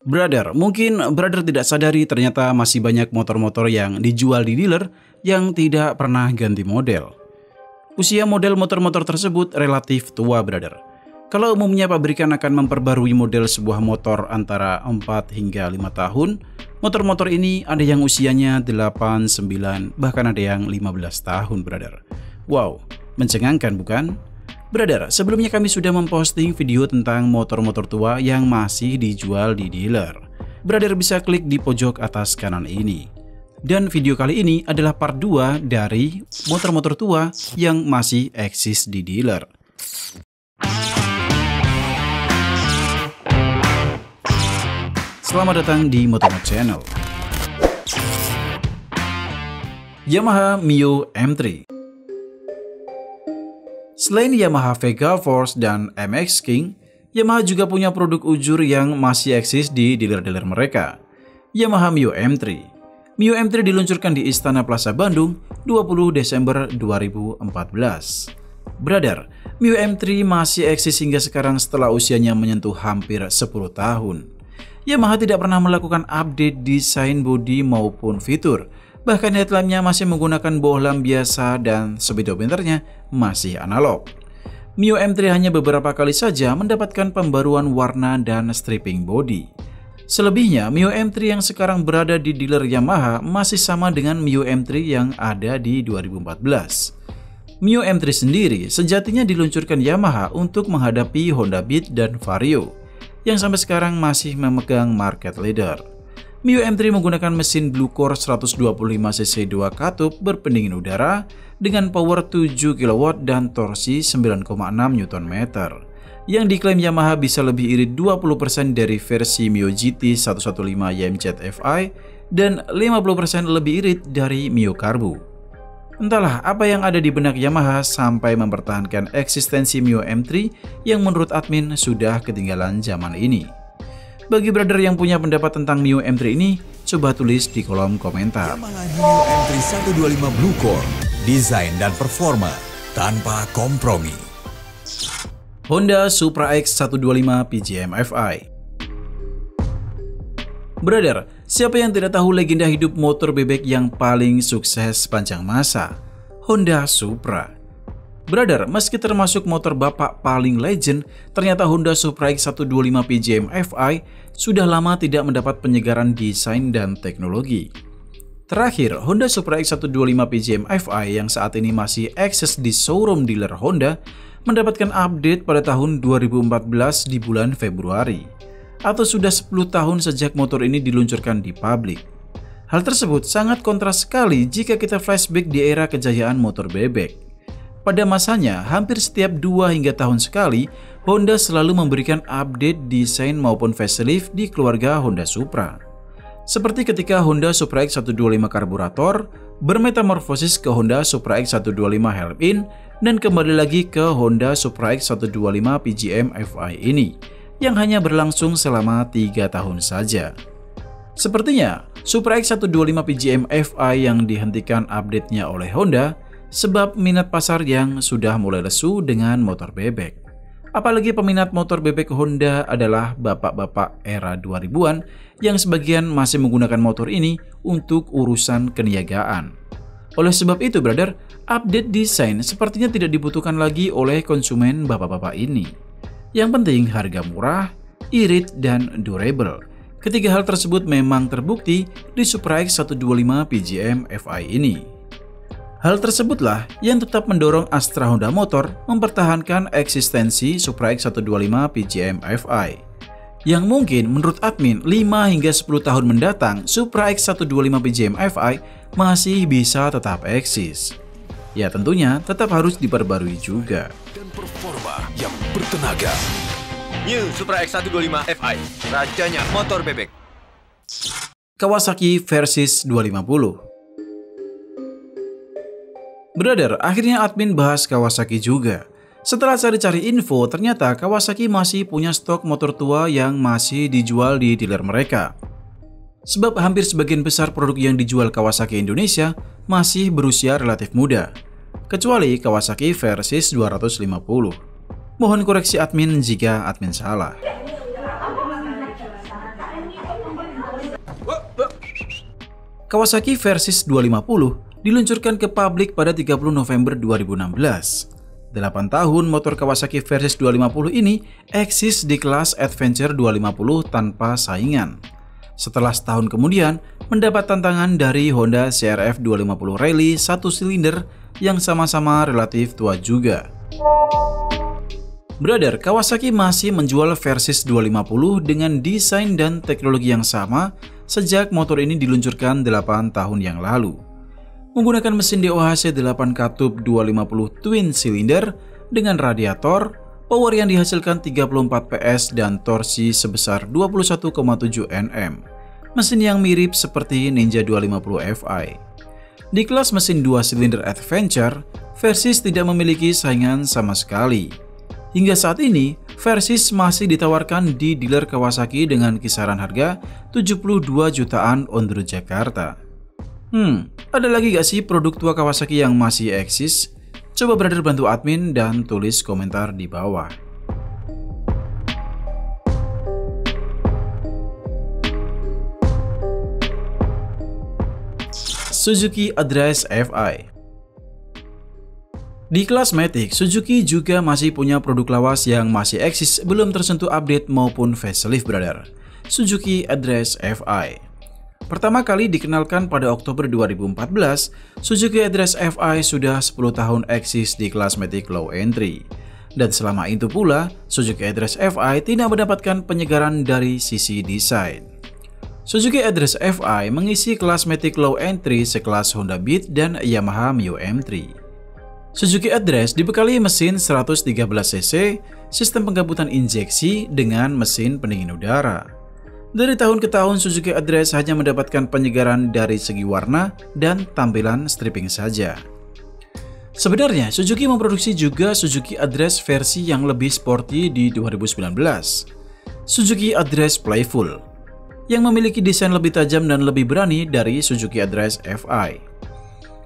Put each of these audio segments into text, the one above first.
Brother, mungkin brother tidak sadari ternyata masih banyak motor-motor yang dijual di dealer yang tidak pernah ganti model. Usia model motor-motor tersebut relatif tua, brother. Kalau umumnya pabrikan akan memperbarui model sebuah motor antara 4 hingga 5 tahun, motor-motor ini ada yang usianya 8, 9, bahkan ada yang 15 tahun, brother. Wow, mencengangkan bukan? Brother, sebelumnya kami sudah memposting video tentang motor-motor tua yang masih dijual di dealer. Brother bisa klik di pojok atas kanan ini. Dan video kali ini adalah part 2 dari motor-motor tua yang masih eksis di dealer. Selamat datang di Motomot Channel. Yamaha Mio M3. Selain Yamaha Vega Force dan MX King, Yamaha juga punya produk ujur yang masih eksis di dealer-dealer mereka. Yamaha Mio M3. Mio M3 diluncurkan di Istana Plaza Bandung 20 Desember 2014. Brother, Mio M3 masih eksis hingga sekarang setelah usianya menyentuh hampir 10 tahun. Yamaha tidak pernah melakukan update desain bodi maupun fitur. Bahkan headlampnya masih menggunakan bohlam biasa dan speedometernya masih analog. Mio M3 hanya beberapa kali saja mendapatkan pembaruan warna dan stripping body. Selebihnya, Mio M3 yang sekarang berada di dealer Yamaha masih sama dengan Mio M3 yang ada di 2014. Mio M3 sendiri sejatinya diluncurkan Yamaha untuk menghadapi Honda Beat dan Vario, yang sampai sekarang masih memegang market leader. Mio M3 menggunakan mesin Blue Core 125cc 2 katup berpendingin udara dengan power 7 kW dan torsi 9,6 Nm, yang diklaim Yamaha bisa lebih irit 20% dari versi Mio GT 115 YMZ Fi dan 50% lebih irit dari Mio Karbu. Entahlah apa yang ada di benak Yamaha sampai mempertahankan eksistensi Mio M3 yang menurut admin sudah ketinggalan zaman ini. Bagi brother yang punya pendapat tentang Mio M3 ini, coba tulis di kolom komentar. Yamaha Mio M3 125 Blue Core, desain dan performa tanpa kompromi. Honda Supra X 125 PGM Fi. Brother, siapa yang tidak tahu legenda hidup motor bebek yang paling sukses sepanjang masa? Honda Supra. Brother, meski termasuk motor bapak paling legend, ternyata Honda Supra X 125 PGM Fi sudah lama tidak mendapat penyegaran desain dan teknologi. Terakhir, Honda Supra X 125 PGM Fi yang saat ini masih eksis di showroom dealer Honda mendapatkan update pada tahun 2014 di bulan Februari. Atau sudah 10 tahun sejak motor ini diluncurkan di publik. Hal tersebut sangat kontras sekali jika kita flashback di era kejayaan motor bebek. Pada masanya, hampir setiap 2 hingga tahun sekali, Honda selalu memberikan update desain maupun facelift di keluarga Honda Supra. Seperti ketika Honda Supra X 125 karburator bermetamorfosis ke Honda Supra X 125 Helm-in dan kembali lagi ke Honda Supra X 125 PGM Fi ini, yang hanya berlangsung selama 3 tahun saja. Sepertinya, Supra X 125 PGM Fi yang dihentikan update-nya oleh Honda sebab minat pasar yang sudah mulai lesu dengan motor bebek. Apalagi peminat motor bebek Honda adalah bapak-bapak era 2000-an yang sebagian masih menggunakan motor ini untuk urusan keniagaan. Oleh sebab itu, brother, update desain sepertinya tidak dibutuhkan lagi oleh konsumen bapak-bapak ini. Yang penting harga murah, irit, dan durable. Ketiga hal tersebut memang terbukti di Supra X 125 PGM Fi ini. Hal tersebutlah yang tetap mendorong Astra Honda Motor mempertahankan eksistensi Supra X 125 PGM Fi. Yang mungkin menurut admin 5 hingga 10 tahun mendatang Supra X 125 PGM Fi masih bisa tetap eksis. Ya tentunya tetap harus diperbarui juga. Dan performa yang bertenaga. New Supra X 125 Fi, rajanya motor bebek. Kawasaki Versys 250. Brother, akhirnya admin bahas Kawasaki juga. Setelah cari-cari info, ternyata Kawasaki masih punya stok motor tua yang masih dijual di dealer mereka. Sebab hampir sebagian besar produk yang dijual Kawasaki Indonesia masih berusia relatif muda. Kecuali Kawasaki Versys 250. Mohon koreksi admin jika admin salah. Kawasaki Versys 250 diluncurkan ke publik pada 30 November 2016. 8 tahun motor Kawasaki Versys 250 ini eksis di kelas Adventure 250 tanpa saingan. Setelah setahun kemudian, mendapat tantangan dari Honda CRF 250 Rally 1 silinder yang sama-sama relatif tua juga. Brother, Kawasaki masih menjual Versys 250 dengan desain dan teknologi yang sama sejak motor ini diluncurkan 8 tahun yang lalu. Menggunakan mesin DOHC 8 katup 250 twin silinder dengan radiator, power yang dihasilkan 34 PS dan torsi sebesar 21,7 Nm. Mesin yang mirip seperti Ninja 250 Fi. Di kelas mesin 2 silinder Adventure, Versys tidak memiliki saingan sama sekali. Hingga saat ini, Versys masih ditawarkan di dealer Kawasaki dengan kisaran harga 72 jutaan on the road Jakarta. Ada lagi gak sih produk tua Kawasaki yang masih eksis? Coba brother bantu admin dan tulis komentar di bawah. Suzuki Address Fi. Di kelas Matic, Suzuki juga masih punya produk lawas yang masih eksis belum tersentuh update maupun facelift brother. Suzuki Address Fi. Pertama kali dikenalkan pada Oktober 2014, Suzuki Address Fi sudah 10 tahun eksis di kelas Matic Low Entry. Dan selama itu pula, Suzuki Address Fi tidak mendapatkan penyegaran dari sisi desain. Suzuki Address Fi mengisi kelas Matic Low Entry sekelas Honda Beat dan Yamaha Mio M3. Suzuki Address dibekali mesin 113cc, sistem penggabutan injeksi dengan mesin pendingin udara. Dari tahun ke tahun, Suzuki Address hanya mendapatkan penyegaran dari segi warna dan tampilan stripping saja. Sebenarnya, Suzuki memproduksi juga Suzuki Address versi yang lebih sporty di 2019. Suzuki Address Playful, yang memiliki desain lebih tajam dan lebih berani dari Suzuki Address Fi.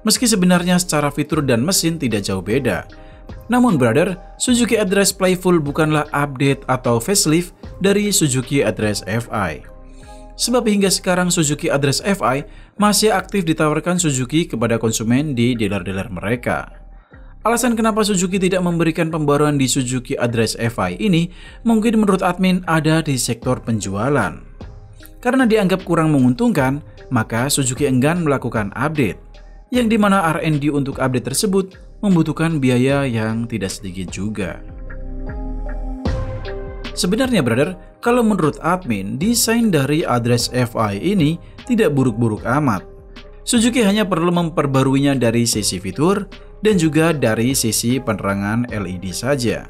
Meski sebenarnya secara fitur dan mesin tidak jauh beda, namun brother, Suzuki Address Playful bukanlah update atau facelift dari Suzuki Address Fi. Sebab hingga sekarang Suzuki Address Fi masih aktif ditawarkan Suzuki kepada konsumen di dealer-dealer mereka. Alasan kenapa Suzuki tidak memberikan pembaruan di Suzuki Address Fi ini mungkin menurut admin ada di sektor penjualan. Karena dianggap kurang menguntungkan, maka Suzuki enggan melakukan update, yang dimana R&D untuk update tersebut membutuhkan biaya yang tidak sedikit juga. Sebenarnya brother, kalau menurut admin, desain dari Address Fi ini tidak buruk-buruk amat. Suzuki hanya perlu memperbaruinya dari sisi fitur dan juga dari sisi penerangan LED saja.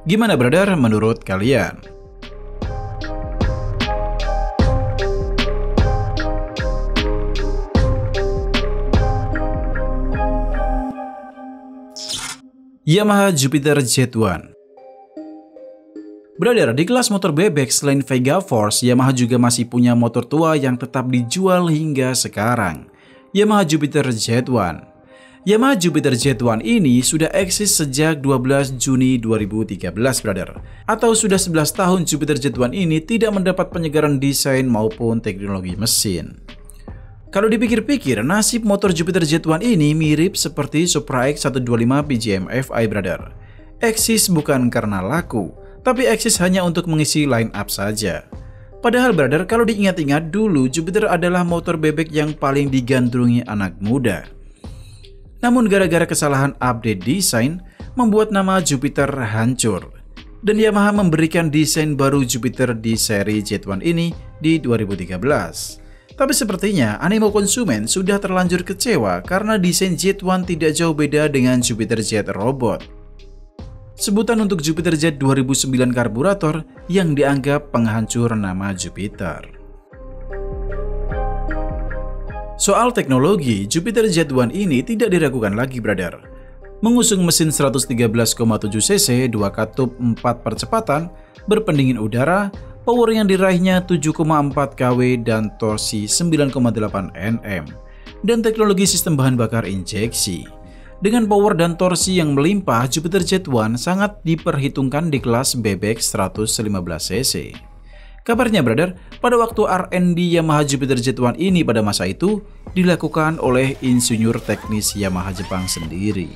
Gimana brother menurut kalian? Yamaha Jupiter Z1. Brother, di kelas motor bebek selain Vega Force, Yamaha juga masih punya motor tua yang tetap dijual hingga sekarang. Yamaha Jupiter Z1. Yamaha Jupiter Z1 ini sudah eksis sejak 12 Juni 2013 brother. Atau sudah 11 tahun Jupiter Z1 ini tidak mendapat penyegaran desain maupun teknologi mesin. Kalau dipikir-pikir, nasib motor Jupiter Z1 ini mirip seperti Supra X125 PGM Fi brother. Eksis bukan karena laku, tapi eksis hanya untuk mengisi line up saja. Padahal brother, kalau diingat-ingat dulu Jupiter adalah motor bebek yang paling digandrungi anak muda. Namun gara-gara kesalahan update desain, membuat nama Jupiter hancur. Dan Yamaha memberikan desain baru Jupiter di seri Z1 ini di 2013. Tapi sepertinya animo konsumen sudah terlanjur kecewa karena desain Z1 tidak jauh beda dengan Jupiter Z Robot. Sebutan untuk Jupiter Z 2009 karburator yang dianggap penghancur nama Jupiter. Soal teknologi, Jupiter Z1 ini tidak diragukan lagi brother. Mengusung mesin 113,7cc 2 katup 4 percepatan, berpendingin udara, power yang diraihnya 7,4 kW dan torsi 9,8 Nm, dan teknologi sistem bahan bakar injeksi. Dengan power dan torsi yang melimpah, Jupiter Z1 sangat diperhitungkan di kelas bebek 115cc. Kabarnya brother, pada waktu R&D Yamaha Jupiter Z1 ini pada masa itu dilakukan oleh insinyur teknis Yamaha Jepang sendiri.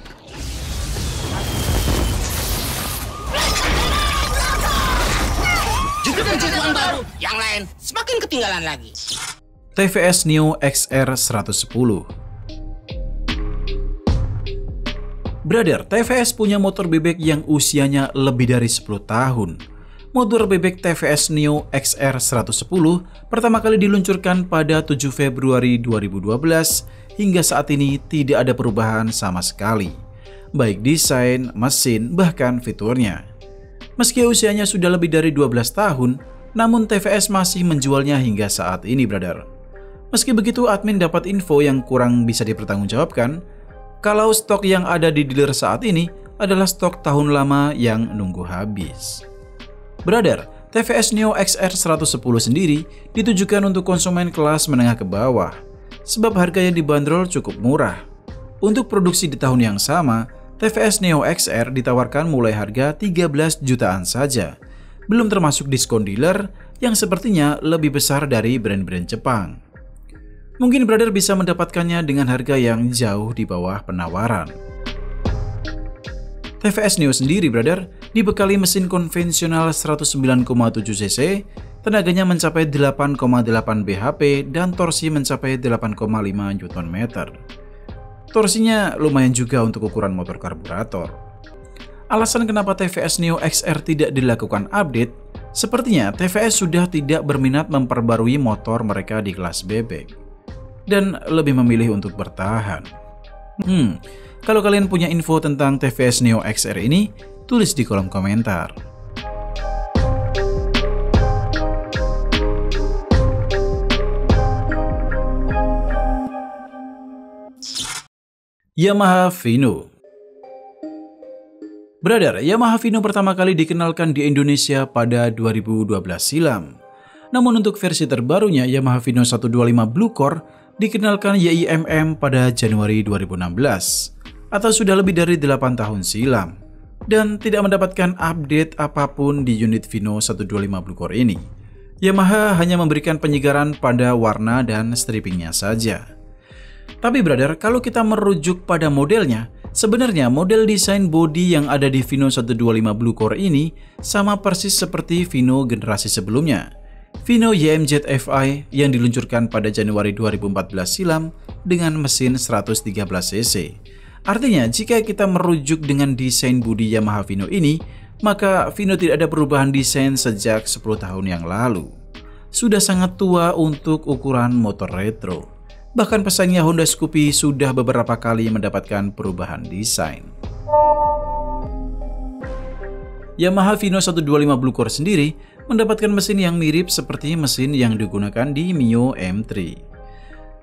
Jupiter Z1 baru, yang lain semakin ketinggalan lagi. TVS Neo XR 110. Brother, TVS punya motor bebek yang usianya lebih dari 10 tahun. Motor bebek TVS Neo XR 110 pertama kali diluncurkan pada 7 Februari 2012 hingga saat ini tidak ada perubahan sama sekali, baik desain, mesin, bahkan fiturnya. Meski usianya sudah lebih dari 12 tahun, namun TVS masih menjualnya hingga saat ini brother. Meski begitu, admin dapat info yang kurang bisa dipertanggungjawabkan kalau stok yang ada di dealer saat ini adalah stok tahun lama yang nunggu habis. Brother, TVS Neo XR 110 sendiri ditujukan untuk konsumen kelas menengah ke bawah, sebab harga yang dibanderol cukup murah. Untuk produksi di tahun yang sama, TVS Neo XR ditawarkan mulai harga 13 jutaan saja, belum termasuk diskon dealer yang sepertinya lebih besar dari brand-brand Jepang. Mungkin brother bisa mendapatkannya dengan harga yang jauh di bawah penawaran. TVS Neo sendiri brother dibekali mesin konvensional 109,7 cc, tenaganya mencapai 8,8 bhp dan torsi mencapai 8,5 Nm. Torsinya lumayan juga untuk ukuran motor karburator. Alasan kenapa TVS Neo XR tidak dilakukan update, sepertinya TVS sudah tidak berminat memperbarui motor mereka di kelas bebek dan lebih memilih untuk bertahan. Kalau kalian punya info tentang TVS Neo XR ini, tulis di kolom komentar. Yamaha Vino. Brother, Yamaha Vino pertama kali dikenalkan di Indonesia pada 2012 silam. Namun untuk versi terbarunya Yamaha Vino 125 Blue Core dikenalkan YIMM pada Januari 2016 atau sudah lebih dari 8 tahun silam dan tidak mendapatkan update apapun di unit Vino 125 Blue Core ini. Yamaha hanya memberikan penyegaran pada warna dan strippingnya saja. Tapi brother, kalau kita merujuk pada modelnya, sebenarnya model desain bodi yang ada di Vino 125 Blue Core ini sama persis seperti Vino generasi sebelumnya, Vino YMZ FI yang diluncurkan pada Januari 2014 silam dengan mesin 113 cc. Artinya, jika kita merujuk dengan desain bodi Yamaha Vino ini, maka Vino tidak ada perubahan desain sejak 10 tahun yang lalu. Sudah sangat tua untuk ukuran motor retro. Bahkan pesaingnya Honda Scoopy sudah beberapa kali mendapatkan perubahan desain. Yamaha Vino 125 Blue Core sendiri mendapatkan mesin yang mirip seperti mesin yang digunakan di Mio M3.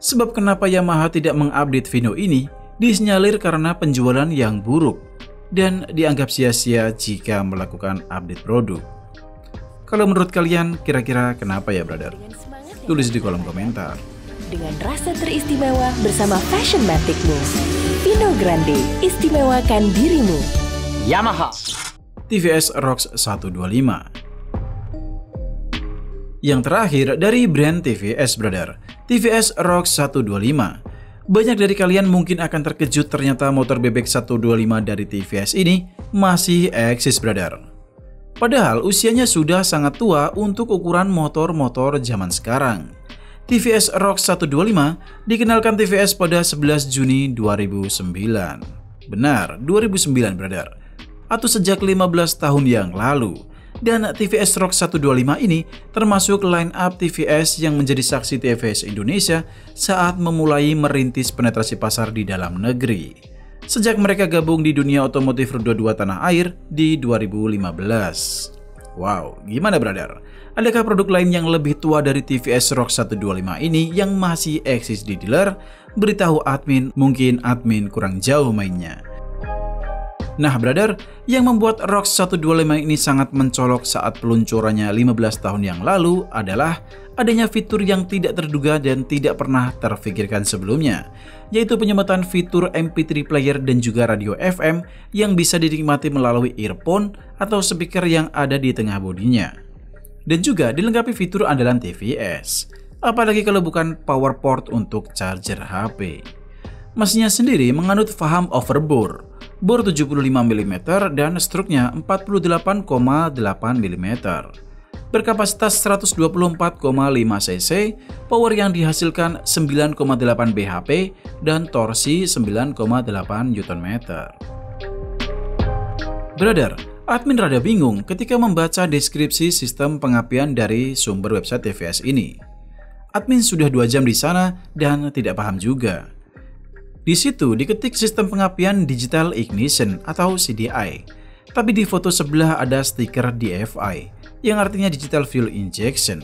Sebab kenapa Yamaha tidak mengupdate Vino ini disinyalir karena penjualan yang buruk dan dianggap sia-sia jika melakukan update produk. Kalau menurut kalian kira-kira kenapa ya brother? Tulis di kolom komentar. Dengan rasa teristimewa bersama Fashionmatic-mu, Vino Grande, istimewakan dirimu. Yamaha TVS ROX 125. Yang terakhir dari brand TVS brother, TVS ROX 125. Banyak dari kalian mungkin akan terkejut ternyata motor bebek 125 dari TVS ini masih eksis brother. Padahal usianya sudah sangat tua untuk ukuran motor-motor zaman sekarang. TVS ROX 125 dikenalkan TVS pada 11 Juni 2009. Benar, 2009 brother. Atau sejak 15 tahun yang lalu. Dan TVS ROX 125 ini termasuk line up TVS yang menjadi saksi TVS Indonesia saat memulai merintis penetrasi pasar di dalam negeri. Sejak mereka gabung di dunia otomotif roda 2 tanah air di 2015. Wow, gimana brother? Adakah produk lain yang lebih tua dari TVS ROX 125 ini yang masih eksis di dealer? Beritahu admin, mungkin admin kurang jauh mainnya. Nah brother, yang membuat ROX 125 ini sangat mencolok saat peluncurannya 15 tahun yang lalu adalah adanya fitur yang tidak terduga dan tidak pernah terfikirkan sebelumnya, yaitu penyebutan fitur MP3 player dan juga radio FM yang bisa dinikmati melalui earphone atau speaker yang ada di tengah bodinya. dan juga dilengkapi fitur andalan TVS. Apalagi kalau bukan power port untuk charger HP. Mesinnya sendiri menganut faham overbore, bor 75 mm dan struknya 48,8 mm. Berkapasitas 124,5 cc, power yang dihasilkan 9,8 bhp dan torsi 9,8 Nm. Brother, admin rada bingung ketika membaca deskripsi sistem pengapian dari sumber website TVS ini. Admin sudah 2 jam di sana dan tidak paham juga. Di situ diketik sistem pengapian digital ignition atau CDI, tapi di foto sebelah ada stiker DFI yang artinya digital fuel injection.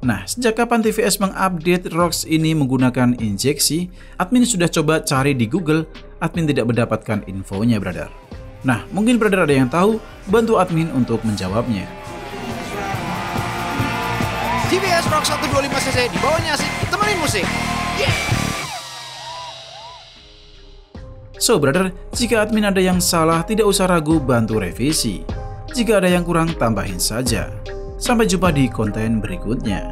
Nah, sejak kapan TVS mengupdate ROX ini menggunakan injeksi? Admin sudah coba cari di Google, admin tidak mendapatkan infonya, brother. Nah, mungkin brother ada yang tahu, bantu admin untuk menjawabnya. TVS ROX 125cc di bawahnya asik, temenin musik. So brother, jika admin ada yang salah tidak usah ragu bantu revisi. Jika ada yang kurang tambahin saja. Sampai jumpa di konten berikutnya.